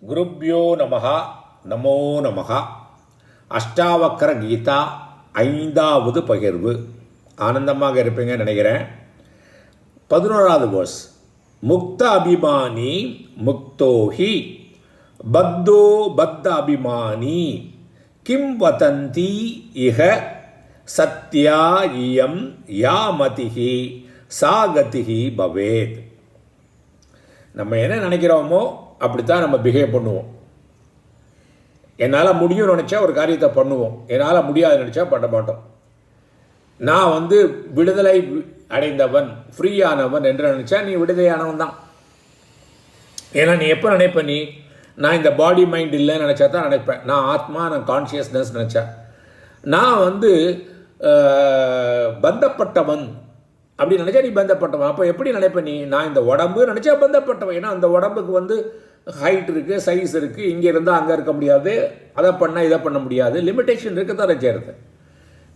குருப்யோ நமஹ நமோ நமஹ. அஷ்டாவக்கர கீதா 5வது பகிர்வு. ஆனந்தமாக இருப்பீங்கன்னு நினைக்கிறேன். 11வது வேர்ஸ். முக்த அபிமானி முக்தோஹி பத்தோ பத்த அபிமானி கிம் வதந்தி இஹ சத்யா இயம் யாமதிஹி சாகதிஹி பவேத். நம்ம என்ன நினைக்கிறோமோ அப்படித்தான் நம்ம பிஹேவ் பண்ணுவோம். என்னால் முடியும்னு நினச்சா ஒரு காரியத்தை பண்ணுவோம், என்னால் முடியாது நினச்சா பண்ண மாட்டோம். நான் விடுதலை அடைந்தவன், ஃப்ரீயானவன் என்று நினச்சா நீ விடுதலையானவன் தான். ஏன்னா நீ எப்போ நினைப்ப, நான் இந்த பாடி மைண்ட் இல்லைன்னு நினச்சா தான் நினைப்பேன். நான் ஆத்மா, நான் கான்ஷியஸ்னஸ் நினச்சேன். நான் பந்தப்பட்டவன் அப்படி நினச்சா நீ பந்தப்பட்டவன். அப்போ எப்படி நினைப்ப நான் இந்த உடம்பு நினச்சா பந்தப்பட்டவன். ஏன்னா அந்த உடம்புக்கு ஹைட் இருக்குது, சைஸ் இருக்குது, இங்கே இருந்தால் அங்கே இருக்க முடியாது, அதை பண்ணால் இதை பண்ண முடியாது, லிமிட்டேஷன் இருக்க தான் நினச்சிருது.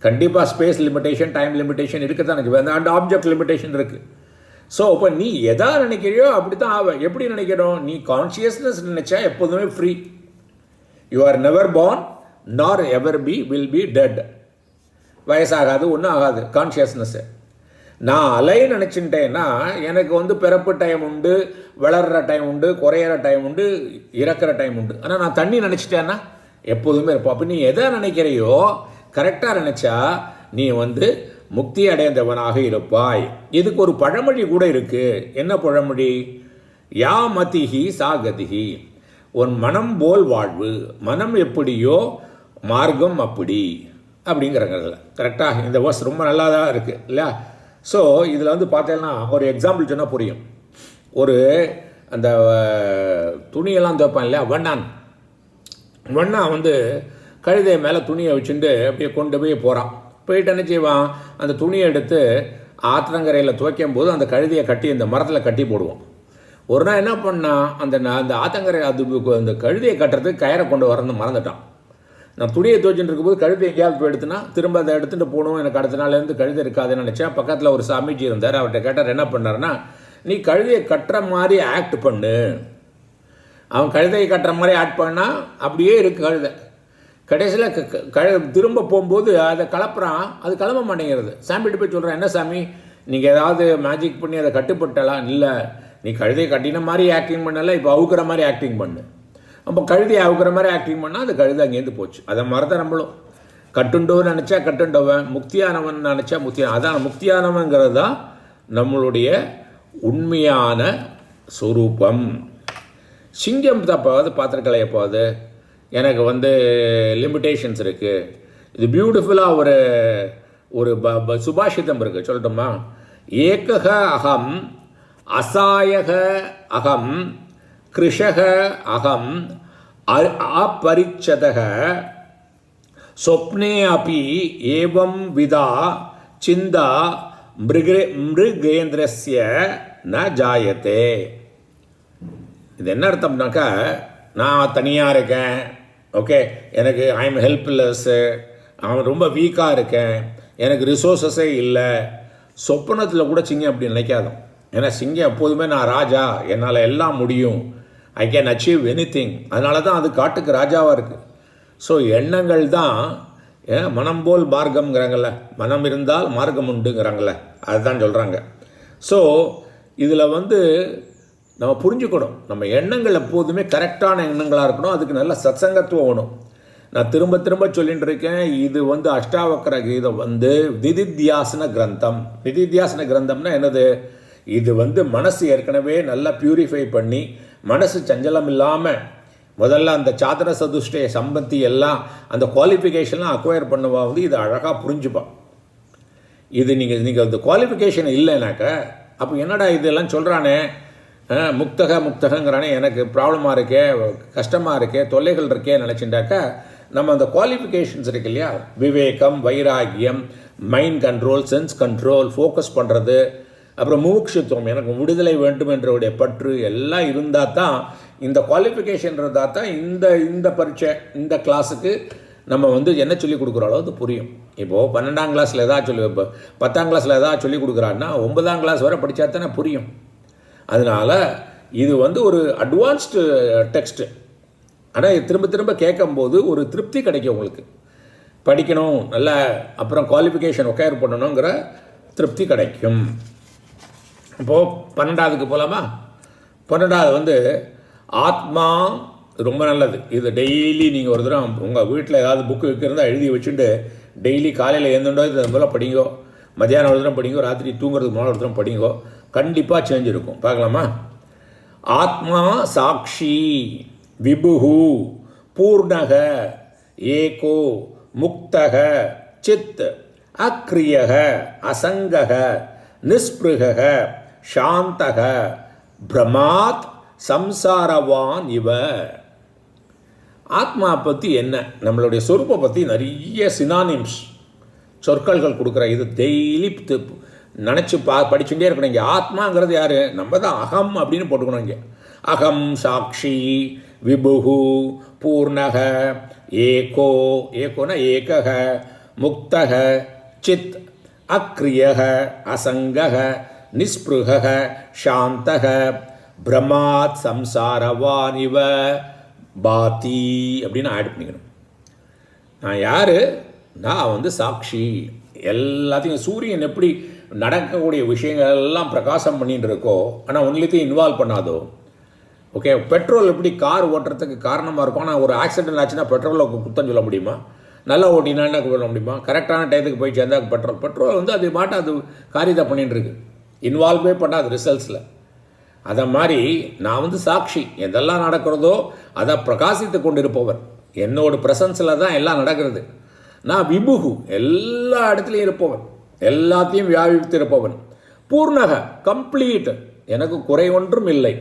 கண்டிப்பாக ஸ்பேஸ் லிமிட்டேஷன், டைம் லிமிட்டேஷன் இருக்க தான் நினச்சி, அந்த ஆப்ஜெக்ட் லிமிட்டேஷன் இருக்குது. ஸோ இப்போ நீ எதா நினைக்கிறியோ அப்படி தான் ஆவ. எப்படி நினைக்கிறோம்? நீ கான்ஷியஸ்னஸ் நினச்சா எப்போதுமே free. You are never born நார் எவர் வில் பி டெட். வயசாகாது, ஒன்றும் ஆகாது கான்ஷியஸ்னஸ்ஸு. நான் அலை நினச்சிட்டேன்னா எனக்கு பிறப்பு டைம் உண்டு, வளர்கிற டைம் உண்டு, குறையிற டைம் உண்டு, இறக்குற டைம் உண்டு. ஆனால் நான் தண்ணி நினச்சிட்டேன்னா எப்போதுமே இருப்போம். அப்போ நீ எதை நினைக்கிறையோ கரெக்டாக நினச்சா நீ முக்தி அடைந்தவனாக இருப்பாய். இதுக்கு ஒரு பழமொழி கூட இருக்குது. என்ன பழமொழி? யா மதிஹி சாகதிஹி. உன் மனம் போல் வாழ்வு, மனம் எப்படியோ மார்க்கம் அப்படி அப்படிங்கிறதுல கரெக்டாக இந்த வேர்ஸ் ரொம்ப நல்லா தான் இருக்குது இல்லையா? ஸோ இதில் பார்த்தீங்கன்னா ஒரு எக்ஸாம்பிள் சொன்னால் புரியும். அந்த துணியெல்லாம் துவைப்பான் இல்லையா, வண்ணா கழுதை மேலே துணியை வச்சுட்டு அப்படியே கொண்டு போகிறான். போயிட்டு என்ன செய்வான், அந்த துணியை எடுத்து ஆற்றங்கரையில் துவைக்கும் போது அந்த கழுதையை கட்டி இந்த மரத்தில் கட்டி போடுவோம். ஒரு நாள் என்ன பண்ணான், அந்த ஆற்றங்கரை அந்த கழுதையை கட்டுறதுக்கு கயிறை கொண்டு வரணும்னு மறந்துட்டான். நான் துணியை துவைச்சுட்டு இருக்கும்போது கழுதை எங்கேயாவது போய் எடுத்துனா திரும்ப அதை எடுத்துகிட்டு போகணும், எனக்கு அடுத்த நாள்லேருந்து கழுதை இருக்காதுன்னு நினச்சேன். பக்கத்தில் ஒரு சாமிஜி இருந்தார். அவர்கிட்ட கேட்டார், என்ன பண்ணார்னா, நீ கழுதையை கட்டுற மாதிரி ஆக்ட் பண்ணு. அவன் கழுதையை கட்டுற மாதிரி ஆக்ட் பண்ணால் அப்படியே இருக்குது கழுதை. கடைசியில் திரும்ப போகும்போது அதை கலப்புறான், அது கிளம்ப மாட்டேங்கிறது. சாமிகிட்ட போய் சொல்கிறான், என்ன சாமி நீங்கள் ஏதாவது மேஜிக் பண்ணி அதை கட்டுப்பட்டலாம்? இல்லை, நீ கழுதையை கட்டின மாதிரி ஆக்டிங் பண்ணலை, இப்போ அவுக்கிற மாதிரி ஆக்டிங் பண்ணு. அப்போ கழுதையை அவுக்கிற மாதிரி ஆக்டிங் பண்ணால் அது கழுதை அங்கேருந்து போச்சு. அதை மறந்த நம்மளும் கட்டுண்டோன்னு நினச்சா கட்டுண்டவன், முக்தியானவன் நினச்சா முக்தியான. அதான் முக்தியானவங்கிறது தான் நம்மளுடைய உண்மையான சொரூபம். சிங்கம் தப்பாவது பார்த்துருக்கல எப்போது எனக்கு லிமிட்டேஷன்ஸ் இருக்குது. இது பியூட்டிஃபுல்லாக ஒரு சுபாஷிதம் இருக்குது, சொல்லட்டுமா? ஏகக அகம் அசாயக அகம் கிருஷக அகம் அப்பரிச்சதக சொப்னே அபி ஏவம் விதா சிந்தா மிருகேந்திரஸ்ய ந ஜாயத்தே. இது என்ன அர்த்தம்னாக்கா, நான் தனியாக இருக்கேன், ஓகே, எனக்கு ஐ எம் ஹெல்ப்லெஸ்ஸு, அவன் ரொம்ப வீக்காக இருக்கேன், எனக்கு ரிசோர்ஸஸே இல்லை. சொப்பனத்தில் கூட சிங்கம் அப்படி நினைக்காதான். ஏன்னா சிங்கம் எப்போதுமே நான் ராஜா, என்னால் எல்லாம் முடியும், I can achieve any thing. அதனால தான் அது காட்டுக்கு ராஜாவாக இருக்குது. ஸோ எண்ணங்கள் தான் மனம் போல் மார்க்கம்ங்கிறாங்கல்ல, மனம் இருந்தால் மார்க்கம் உண்டுங்கிறாங்கல்ல, அதுதான் சொல்கிறாங்க. ஸோ இதில் நம்ம புரிஞ்சுக்கணும், நம்ம எண்ணங்கள் எப்போதுமே கரெக்டான எண்ணங்களாக இருக்கணும். அதுக்கு நல்ல சத்சங்கத்துவம் வேணும். நான் திரும்ப திரும்ப சொல்லிட்டு இருக்கேன், இது அஷ்டாவக்கர கீதம் நிதித்தியாசன கிரந்தம். நிதித்தியாசன கிரந்தம்னா என்னது? இது மனசு ஏற்கனவே நல்லா பியூரிஃபை பண்ணி மனசு சஞ்சலம் இல்லாமல் முதல்ல அந்த சாத்திர சதுஷ்டய சம்பத்தி எல்லாம் அந்த குவாலிஃபிகேஷன்லாம் அக்வயர் பண்ணுவா இது அழகாக புரிஞ்சுப்பான். இது நீங்கள் அந்த குவாலிஃபிகேஷன் இல்லைனாக்க அப்போ என்னடா இதெல்லாம் சொல்கிறானே, முக்தகங்கிறானே, எனக்கு ப்ராப்ளமாக இருக்கே, கஷ்டமாக இருக்கே, தொல்லைகள் இருக்கே நினச்சிட்டாக்கா நம்ம அந்த குவாலிஃபிகேஷன்ஸ் இருக்கு இல்லையா, விவேகம், வைராகியம், mind control, sense control, focus பண்ணுறது, அப்புறம் மூக்ஷத்துவம், எனக்கு விடுதலை வேண்டும் என்றவுடைய பற்று எல்லாம் இருந்தால் தான், இந்த குவாலிஃபிகேஷன் இருந்தால் தான் இந்த பரீட்சை, இந்த கிளாஸுக்கு நம்ம என்ன சொல்லிக் கொடுக்குறாலோ அது புரியும். இப்போது 12ஆம் கிளாஸில் எதாவது இப்போ 10ஆம் கிளாஸில் எதாவது சொல்லிக் கொடுக்குறான்னா 9ஆம் கிளாஸ் வரை படித்தா தானே புரியும். அதனால் இது ஒரு அட்வான்ஸ்டு டெக்ஸ்ட்டு. ஆனால் திரும்ப திரும்ப கேட்கும்போது ஒரு திருப்தி கிடைக்கும் உங்களுக்கு. படிக்கணும் நல்லா, அப்புறம் குவாலிஃபிகேஷன் ஒக்கையர் பண்ணணுங்கிற திருப்தி கிடைக்கும். இப்போது 12வதுக்கு போகலாமா? 12வது ஆத்மா ரொம்ப நல்லது. இது டெய்லி நீங்கள் ஒரு தடவை உங்கள் வீட்டில் ஏதாவது புக்கு வைக்கிறதா எழுதி வச்சுட்டு டெய்லி காலையில் எழுந்துட்டோ இது போல் படிங்கோ, மத்தியானம் ஒரு தடவை படிங்கோ, ராத்திரி தூங்குறதுக்கு முன்னாடி ஒரு தடவை படிங்கோ, கண்டிப்பாக சேஞ்ச் இருக்கும். பார்க்கலாமா? ஆத்மா சாட்சி விபுஹு பூர்ணக ஏகோ முக்தக சித் அக்ரியக அசங்கக நிஸ்பிருக சாந்தக பிரமாத் சம்சாரவான் இவ. ஆத்மா பற்றி என்ன, நம்மளுடைய சொரூப்பை பற்றி நிறைய சினானிம்ஸ் சொற்கள்கள் கொடுக்குற. இது டெய்லி நினச்சி படிச்சுட்டே இருக்கணும். இங்கே ஆத்மாங்கிறது யார்? நம்ம தான் அகம் அப்படின்னு போட்டுக்கணும். இங்கே அகம் சாட்சி விபுஹு பூர்ணக ஏகோ, ஏகோனா ஏகக முக்தக சித் அக்ரியக அசங்கக நிஸ்பிருக சாந்தக பிரமாத் சம்சாரவான் இவ பாதி அப்படின்னு ஆட் பண்ணிக்கணும். நான் யார்? நான் சாட்சி. எல்லாத்தையும் சூரியன் எப்படி நடக்கக்கூடிய விஷயங்கள் எல்லாம் பிரகாசம் பண்ணிட்டு இருக்கோ, ஆனால் ஒன்லித்தையும் இன்வால்வ் பண்ணாதோ. ஓகே, பெட்ரோல் எப்படி கார் ஓட்டுறதுக்கு காரணமாக இருக்கும். ஆனால் ஒரு ஆக்சிடென்ட் ஆச்சுன்னா பெட்ரோலை குத்தம் சொல்ல முடியுமா? நல்லா ஓட்டினான்னு சொல்ல முடியுமா? கரெக்டான டயத்துக்கு போய் சேர்ந்தா பெட்ரோல் அது மாட்ட அது காரியத்தை பண்ணிட்டு இருக்கு, இன்வால்வே பண்ணாது ரிசல்ட்ஸில். அதை மாதிரி நான் சாட்சி. எதெல்லாம் நடக்கிறதோ அதை பிரகாசித்து கொண்டு இருப்பவர். என்னோட ப்ரெசன்ஸில் தான் எல்லாம் நடக்கிறது. நான் விபுகு, எல்லா இடத்துலையும் இருப்பவன், எல்லாத்தையும் வியாபித்து இருப்பவன். பூர்ணக கம்ப்ளீட், எனக்கு குறை ஒன்றும் இல்லை.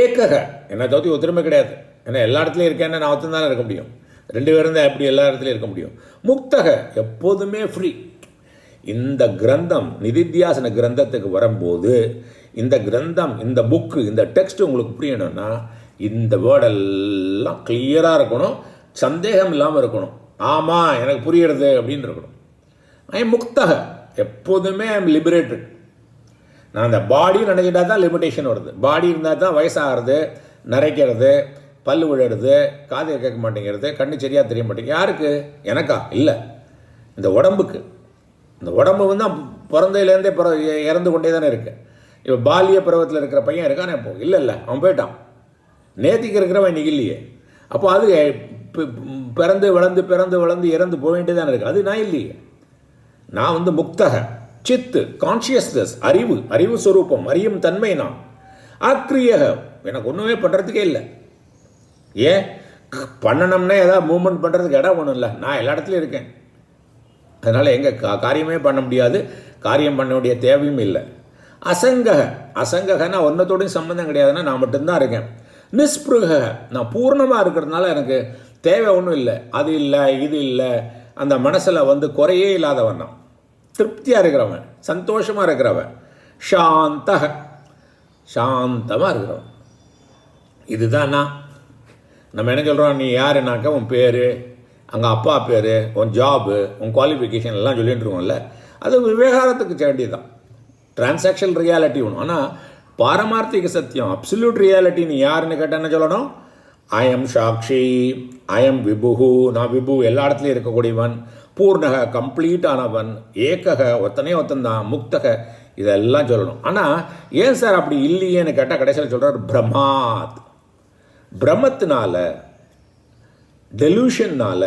ஏக்கக, என்னை தவிர்த்து ஒத்துருமை கிடையாது. ஏன்னா எல்லா இடத்துலையும் இருக்கேன்னு நான் ஒத்து தானே இருக்க முடியும். 2 பேரும் தான் எப்படி எல்லா இடத்துலையும் இருக்க முடியும். முக்தக, எப்போதுமே ஃப்ரீ. இந்த கிரந்தம் நிதித்தியாசன கிரந்தத்துக்கு வரும்போது இந்த கிரந்தம், இந்த புக்கு, இந்த டெக்ஸ்ட் உங்களுக்கு புரியணும்னா இந்த வேர்டெல்லாம் கிளியராக இருக்கணும், சந்தேகம் இல்லாமல் இருக்கணும். ஆமாம் எனக்கு புரியுறது அப்படின்னு இருக்கணும். ஐ எம் முக்தக, எப்போதுமே ஐ எம் லிபரேட்டட். நான் அந்த பாடி நினைச்சிட்டா தான் லிமிட்டேஷன் வருது. பாடி இருந்தால் தான் வயசாகிறது, நரைக்கிறது, பல் விழுறது, காது கேட்க மாட்டேங்கிறது, கண்ணு சரியாக தெரிய மாட்டேங்குது. யாருக்கு? எனக்கா? இல்லை, இந்த உடம்புக்கு. இந்த உடம்பு தான் பிறந்ததுலேருந்தே இறந்து கொண்டே தானே இருக்கு. இப்போ பாலிய பருவத்தில் இருக்கிற பையன் இருக்கானே இப்போ? இல்லை, அவன் போயிட்டான். நேத்திக்கு இருக்கிறவன் இன்னைக்கு இல்லையே. அப்போ அது பிறந்து வளர்ந்து இறந்து போக வேண்டியதானே இருக்குது. அது நான் இல்லையே. நான் முக்தக சித்து, கான்ஷியஸ்னஸ், அறிவு ஸ்வரூபம், அறியும் தன்மை. நான் அக்ரியக, எனக்கு ஒன்றுமே பண்ணுறதுக்கே இல்லை. ஏன் பண்ணணும்னா ஏதாவது மூவ்மெண்ட் பண்ணுறதுக்கு இடம் ஒன்றும் இல்லை. நான் எல்லா இடத்துலையும் இருக்கேன். அதனால் எங்கள் காரியமே பண்ண முடியாது, காரியம் பண்ண வேண்டிய தேவையும் இல்லை. அசங்ககனா ஒன்றத்தோடையும் சம்மந்தம் கிடையாதுன்னா நான் மட்டும்தான் இருக்கேன். நிஸ்பிருக, நான் பூர்ணமாக இருக்கிறதுனால எனக்கு தேவை ஒன்றும் இல்லை. அது இல்லை, இது இல்லை. அந்த மனசில் குறையே இல்லாதவன் நான். திருப்தியாக இருக்கிறவன், சந்தோஷமாக இருக்கிறவன். சாந்தமாக இருக்கிறவன். இதுதான் நான். நம்ம என்ன சொல்கிறோம்? நீ யாருனாக்கா உன் பேர், அங்கே அப்பா பேர், உன் ஜாபு, உன் குவாலிஃபிகேஷன் எல்லாம் சொல்லிட்டு இருக்கோம்ல, அது விவகாரத்துக்கு வேண்டியது தான். டிரான்சாக்ஷன் ரியாலிட்டி ஒன்று. ஆனால் பாரமார்த்திக சத்தியம், அப்சல்யூட் ரியாலிட்டி நீ யாருன்னு கேட்டால் என்ன சொல்லணும்? ஐ எம் சாட்சி, ஐ எம் விபுகு, நான் விபு, எல்லா இடத்துலையும் இருக்கக்கூடியவன். பூர்ணக, கம்ப்ளீட் ஆனவன். ஏக்கக, ஒத்தன்தான். முக்தக, இதெல்லாம் சொல்லணும். ஆனால் ஏன் சார் அப்படி இல்லையேன்னு கேட்டால் கடைசியில் சொல்கிறார் பிரமாத். பிரமத்தினால, டெலூஷன்னால,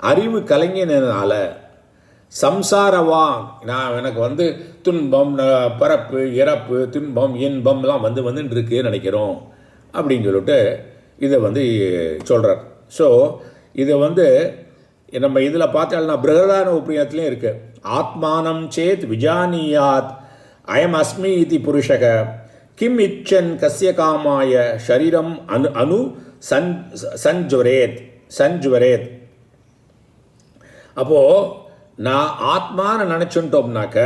அறிவு கலைஞனால, சம்சாரவான், நான் எனக்கு துன்பம், பிறப்பு, இறப்பு, துன்பம், இன்பம்லாம் வந்துட்டு இருக்குன்னு நினைக்கிறோம் அப்படின்னு சொல்லிட்டு இதை சொல்கிறார். ஸோ இதை நம்ம இதில் பார்த்தாலும் பிருகதான உபநிஷத்துலேயும் இருக்குது. ஆத்மானம் சேத் விஜானியாத் அயம் அஸ்மி இதி புருஷக கிம் இச்சன் கஸ்ய காமாய ஷரீரம் அனு சஞ்சுவரேத். அப்போது நான் ஆத்மான்னு நினச்சுட்டோம்னாக்க,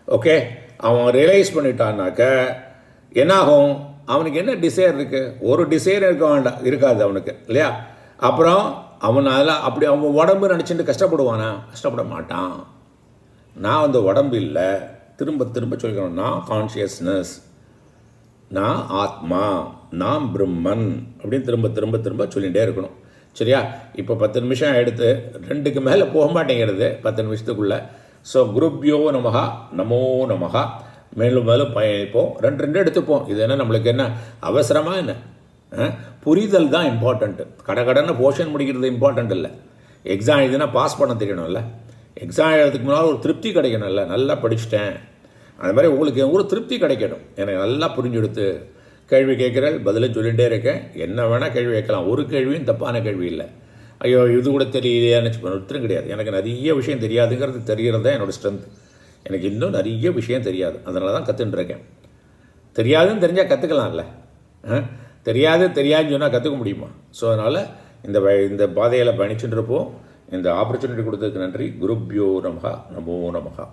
ஓகே, அவன் ரியலைஸ் பண்ணிட்டான்னாக்க என்னாகும்? அவனுக்கு என்ன டிசைர் இருக்குது? ஒரு டிசைர் இருக்காது அவனுக்கு, இல்லையா? அப்புறம் அவனால் அப்படி அவன் உடம்பு நினச்சிட்டு கஷ்டப்படுவானா? கஷ்டப்பட மாட்டான். நான் உடம்பு இல்லை, திரும்ப திரும்ப சொல்லிக்கணும், நான் கான்ஷியஸ்னஸ், நான் ஆத்மா. நாம் பிரம்மன் அப்படின்னு திரும்ப திரும்ப திரும்ப சொல்லிகிட்டே இருக்கணும். சரியா? இப்போ 10 நிமிஷம் எடுத்து 2க்கு மேலே போக மாட்டேங்கிறது 10 நிமிஷத்துக்குள்ளே. ஸோ குருப்யோ நமகா, நமோ நமகா. மேலும் மேலும் பயணிப்போம். 2 எடுத்துப்போம். இது என்ன நம்மளுக்கு என்ன அவசரமாக என்ன? புரிதல் தான் இம்பார்ட்டண்ட்டு. கடனை போர்ஷன் முடிக்கிறது இம்பார்ட்டண்ட் இல்லை. எக்ஸாம் எழுதுனா பாஸ் பண்ண தெரியணும்ல. எக்ஸாம் எழுதுறதுக்கு முன்னால் ஒரு திருப்தி கிடைக்கணும்ல. நல்லா படிச்சுட்டேன், அது மாதிரி உங்களுக்கு ஒரு திருப்தி கிடைக்கணும். எனக்கு நல்லா புரிஞ்செடுத்து கேள்வி கேட்குறேன், பதிலும் சொல்லிகிட்டே இருக்கேன். என்ன வேணால் கேள்வி கேட்கலாம். ஒரு கேள்வியும் தப்பான கேள்வி இல்லை. ஐயோ இது கூட தெரியலையான்னு ஒருத்தரும் கிடையாது. எனக்கு நிறைய விஷயம் தெரியாதுங்கிறது தெரிகிறது தான் என்னோடய ஸ்ட்ரென்த். எனக்கு இன்னும் நிறைய விஷயம் தெரியாது, அதனால தான் கற்றுட்டுருக்கேன். தெரியாதுன்னு தெரிஞ்சால் கற்றுக்கலாம்ல. தெரியாதுன்னு சொன்னால் கற்றுக்க முடியுமா? ஸோ அதனால் இந்த பாதையில் பயணிச்சுட்டு இருப்போம். இந்த ஆப்பர்ச்சுனிட்டி கொடுத்ததுக்கு நன்றி. குருப்யோ நமகா, நமோ நமகா.